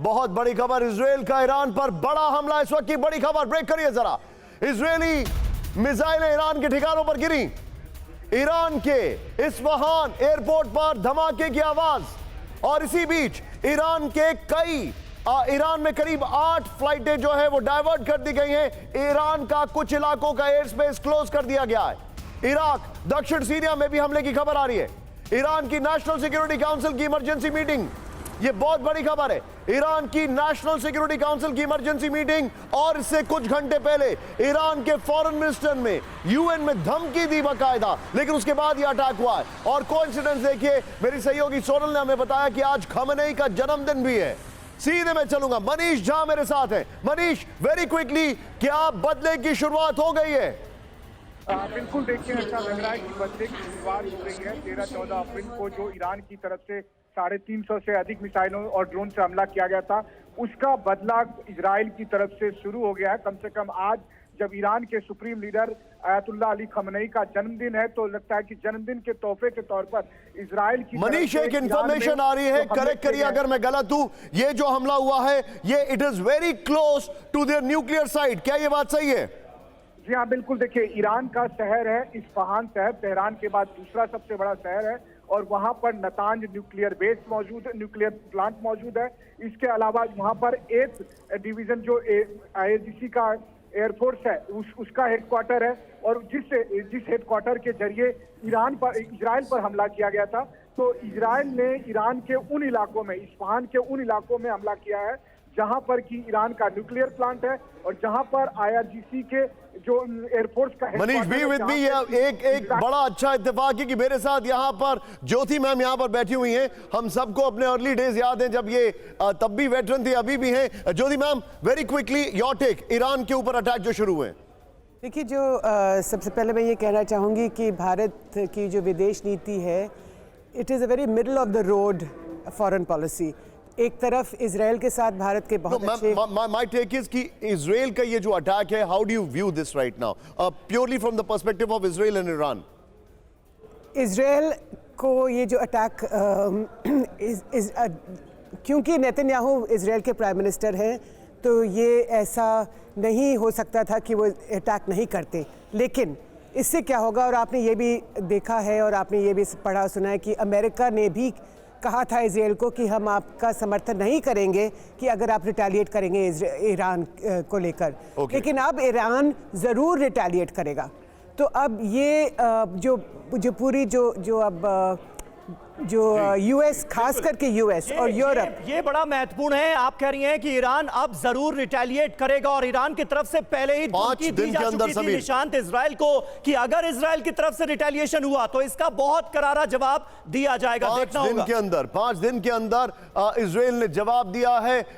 बहुत बड़ी खबर, इजराइल का ईरान पर बड़ा हमला। इस वक्त की बड़ी खबर, ब्रेक करिए जरा। इजरायली मिसाइलें ईरान के ठिकानों पर गिरी। ईरान के इस्फहान एयरपोर्ट पर धमाके की आवाज। और इसी बीच ईरान में करीब 8 फ्लाइटें जो है वो डाइवर्ट कर दी गई हैं। ईरान का कुछ इलाकों का एयर स्पेस क्लोज कर दिया गया है। इराक, दक्षिण सीरिया में भी हमले की खबर आ रही है। ईरान की नेशनल सिक्योरिटी काउंसिल की इमरजेंसी मीटिंग, ये बहुत बड़ी खबर है। ईरान की नेशनल सिक्योरिटी काउंसिल की इमरजेंसी मीटिंग, और इससे कुछ घंटे पहले ईरान के फॉरेन मिनिस्टर में यूएन में धमकी दी बाकायदा, लेकिन उसके बाद यह अटैक हुआ है। और कोइंसिडेंस देखिए, मेरी सहयोगी सोनल ने हमें बताया कि आज खमेनी का जन्मदिन भी है। सीधे मैं चलूंगा, मनीष झा मेरे साथ है। मनीष, वेरी क्विकली, क्या बदले की शुरुआत हो गई है? बिल्कुल, देखिए ऐसा लग रहा है कि बदले की शुरुआत हो गई है। 13-14 अप्रैल को जो ईरान की तरफ से 350 से अधिक मिसाइलों और ड्रोन से हमला किया गया था, उसका बदला इजराइल की तरफ से शुरू हो गया है। कम से कम आज जब ईरान के supreme leader Ayatollah Ali Khamenei का जन्मदिन है, तो लगता है कि जन्मदिन के तोहफे के तौर पर इजराइल की मनीष, एक इंफॉर्मेशन आ रही है, करेक्ट करिए अगर मैं गलत हूं, ये जो हमला हुआ है ये it is very close to their nuclear site, क्या ये बात सही है? जी हाँ, बिल्कुल। देखिए, ईरान का शहर है इस्फहान शहर, तेहरान के बाद दूसरा सबसे बड़ा शहर है, और वहां पर नतांज न्यूक्लियर बेस मौजूद है, न्यूक्लियर प्लांट मौजूद है। इसके अलावा वहां पर 8th डिवीजन जो IRGC का एयरफोर्स है उसका हेडक्वार्टर है, और जिस हेडक्वार्टर के जरिए इजराइल पर हमला किया गया था, तो इजराइल ने ईरान के उन इलाकों में, इस्फहान के उन इलाकों में हमला किया है जहां पर कि ईरान का न्यूक्लियर प्लांट है, और जहां पर IRGC के जो एयरफोर्स का मनीष भी विद मी, एक बड़ा अच्छा इत्तेफाक है कि मेरे साथ यहाँ पर ज्योति मैम यहाँ पर बैठी हुई हैं। हम सबको अपने अर्ली डेज याद हैं जब ये तब भी वेटरन थे, अभी भी हैं। Jyoti ma'am, very quickly your take, Iran के ऊपर अटैक जो शुरू हुए। देखिए, जो सबसे पहले मैं ये कहना चाहूँगी कि भारत की जो विदेश नीति है, it is a very middle of the road foreign policy. एक तरफ इजराइल के साथ भारत के बहुत अच्छे, माय टेक इज कि इजराइल का ये जो अटैक है, how do you view this right now, purely from the perspective of Israel and Iran? Israel को ये जो अटैक, क्योंकि नेतन्याहू इजराइल के प्राइम मिनिस्टर हैं, तो ये ऐसा नहीं हो सकता था कि वो अटैक नहीं करते। लेकिन इससे क्या होगा, और आपने ये भी देखा है और आपने ये भी पढ़ा सुना है कि अमेरिका ने भी कहा था इजराइल को कि हम आपका समर्थन नहीं करेंगे कि अगर आप रिटेलिएट करेंगे ईरान को लेकर। लेकिन अब ईरान ज़रूर रिटेलिएट करेगा। तो अब ये जो यूएस, खास करके यूएस और यूरोप, ये बड़ा महत्वपूर्ण है। आप कह रही हैं कि ईरान अब जरूर रिटेलिएट करेगा, और ईरान की तरफ से पहले ही धमकी दी जा चुकी थी निशांत इजराइल को कि अगर इजराइल की तरफ से रिटेलिएशन हुआ तो इसका बहुत करारा जवाब दिया जाएगा। 5 दिन के अंदर इजराइल ने जवाब दिया है।